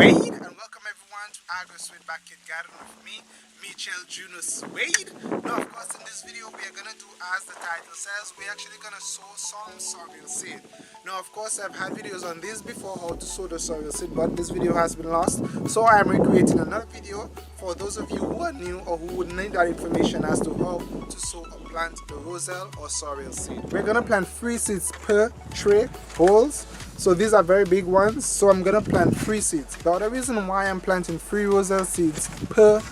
Agrosuede, and welcome everyone to Agrosuede Backyard Garden with me, Mitchel John. Now, of course, in this video, we are gonna do as the title says. We're actually gonna sow some sorrel seed. Now, of course, I've had videos on this before how to sow the sorrel seed, but this video has been lost, so I'm recreating another video for those of you who are new or who would need that information as to how to sow or plant the roselle or sorrel seed. We're gonna plant 3 seeds per tray holes. So these are very big ones, so I'm gonna plant 3 seeds. The other reason why I'm planting 3 roselle seeds per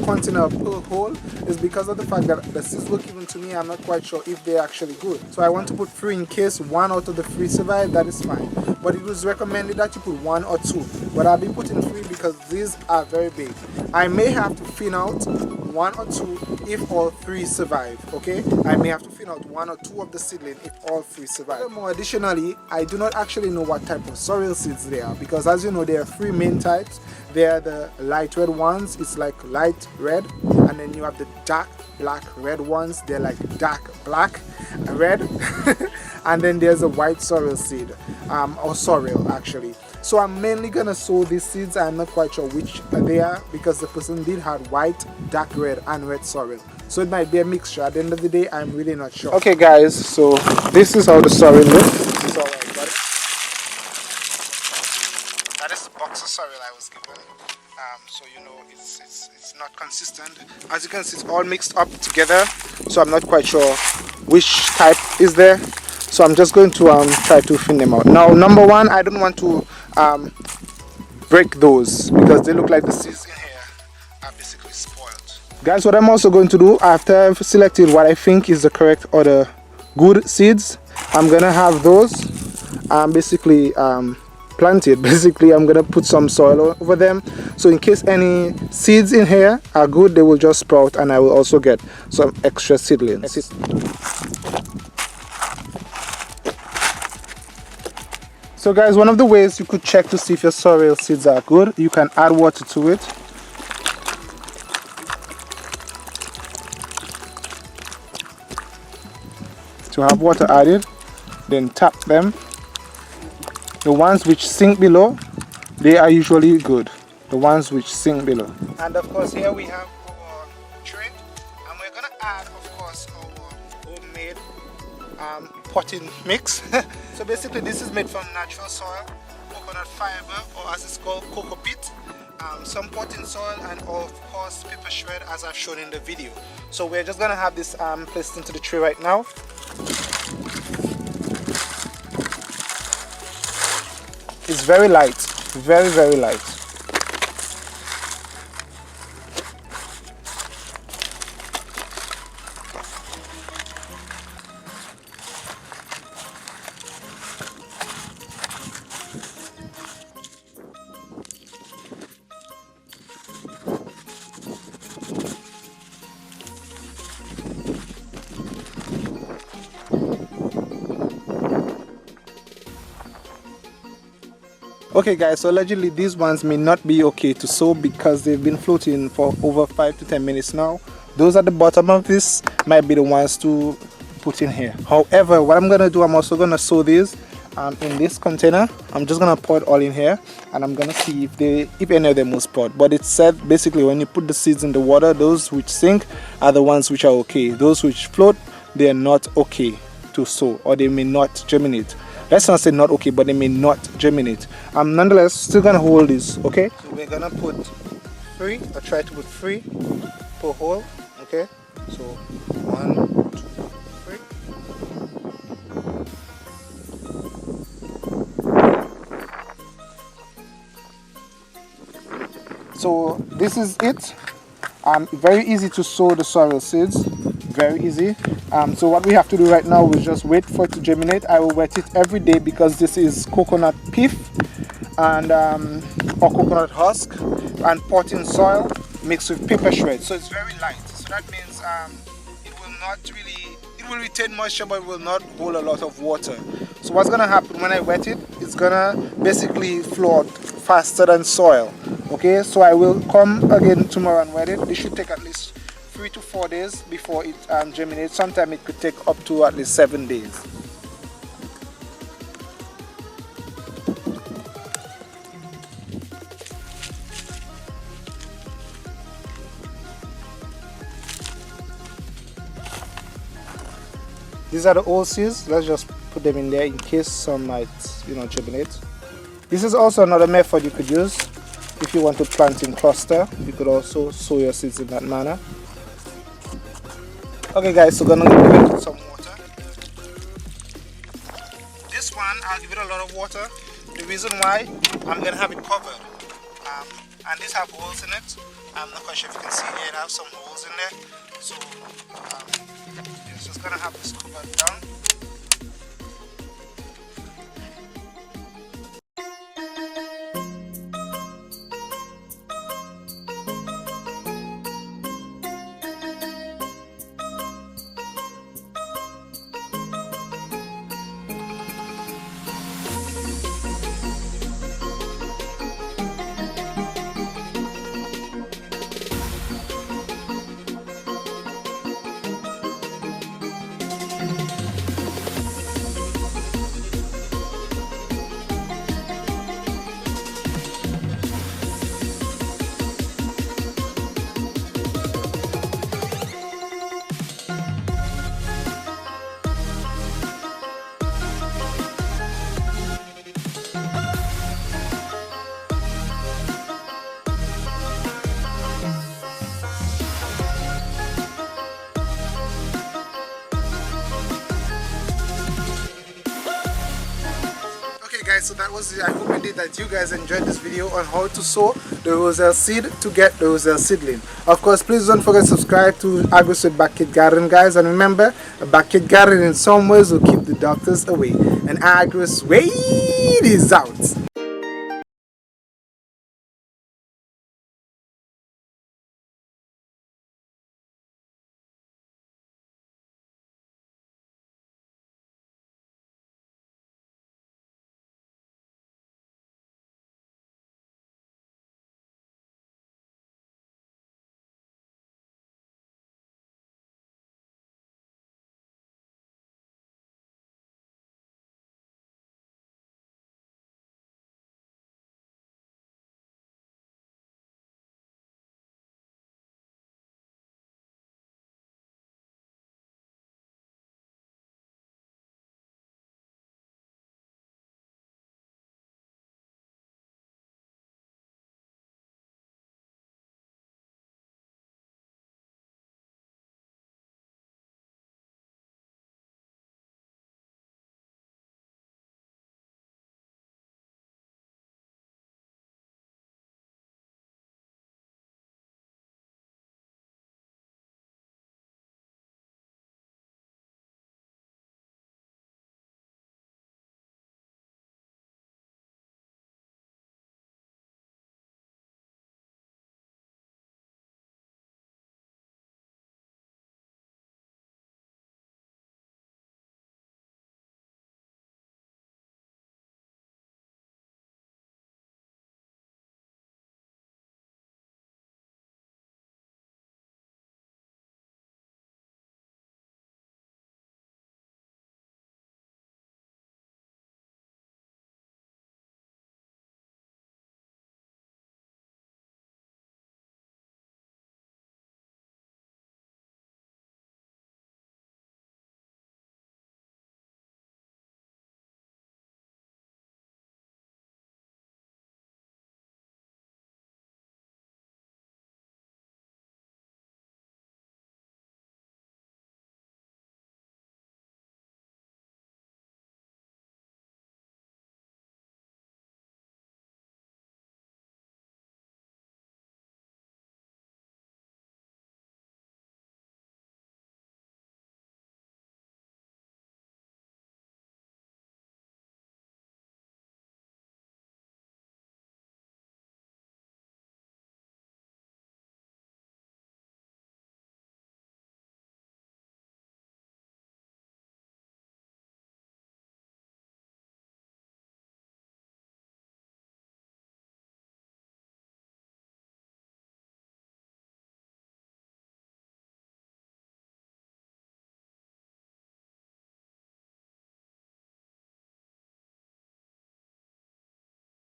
container per hole is because of the fact that the seeds were given to me, I'm not quite sure if they're actually good. So I want to put 3 in case 1 out of the 3 survive, that is fine. But it was recommended that you put 1 or 2. But I'll be putting 3 because these are very big. I may have to thin out 1 or 2 if all 3 survive, okay? I may have to thin out 1 or 2 of the seedling if all 3 survive. Furthermore, additionally, I do not actually know what type of sorrel seeds they are because, as you know, there are 3 main types. There are the light red ones, it's like light red, and then you have the dark black red ones, they're like dark black red, and then there's a white sorrel seed, or sorrel actually. So I'm mainly gonna sow these seeds. I'm not quite sure which they are because the person did have white, dark red, and red sorrel. So it might be a mixture. At the end of the day, I'm really not sure. Okay guys, so this is how the sorrel looks. This is how I got it. That is the box of sorrel I was given. So you know it's not consistent. As you can see, it's all mixed up together. So I'm not quite sure which type is there. So I'm just going to try to thin them out. Now, number 1, I don't want to break those because they look like the seeds in here are basically spoiled. Guys, what I'm also going to do after I've selected what I think is the correct or the good seeds, I'm gonna have those basically planted. Basically, I'm gonna put some soil over them, so in case any seeds in here are good, they will just sprout, and I will also get some extra seedlings. So guys, one of the ways you could check to see if your sorrel seeds are good, you can add water to it. To have water added, then tap them. The ones which sink below, they are usually good. The ones which sink below. And of course here we have our tray, and we're gonna add, of course, our homemade potting mix. So basically this is made from natural soil, coconut fiber, or as it's called, cocoa peat, some potting soil, and of course pepper shred, as I've shown in the video. So we're just gonna have this placed into the tray right now. It's very light, very, very light. Okay guys, so allegedly these ones may not be okay to sow because they've been floating for over 5 to 10 minutes now. Those at the bottom of this might be the ones to put in here. However, what I'm gonna do, I'm also gonna sow these in this container. I'm just gonna pour it all in here, and I'm gonna see if any of them will sprout. But it said basically when you put the seeds in the water, those which sink are the ones which are okay. Those which float, they are not okay to sow, or they may not germinate. Let's not say not okay, but they may not germinate. Nonetheless, still gonna hold this, okay? So we're gonna put 3, or try to put 3 per hole, okay? So 1, 2, 3. So this is it. Very easy to sow the sorrel seeds. Very easy. So what we have to do right now is just wait for it to germinate. I will wet it every day because this is coconut pith and or coconut husk and potting soil mixed with pepper shred. So it's very light. So that means it will retain moisture, but it will not hold a lot of water. So what's gonna happen when I wet it, it's gonna basically flow out faster than soil. Okay, so I will come again tomorrow and wet it. This should take at least 3 to 4 days before it germinates. Sometimes it could take up to at least 7 days. These are the old seeds. Let's just put them in there in case some might, germinate. This is also another method you could use if you want to plant in cluster. You could also sow your seeds in that manner. Okay guys, so gonna give it some water. This one I'll give it a lot of water. The reason why, I'm gonna have it covered. And these have holes in it. I'm not quite sure if you can see here, it has some holes in there. So it's just gonna have this covered down. Guys, so that was it. I hope indeed that you guys enjoyed this video on how to sow the roselle seed to get the roselle seedling. Of course, please don't forget to subscribe to Agrosuede Backyard Garden, guys, and remember, a backyard garden in some ways will keep the doctors away. And Agrosuede is out.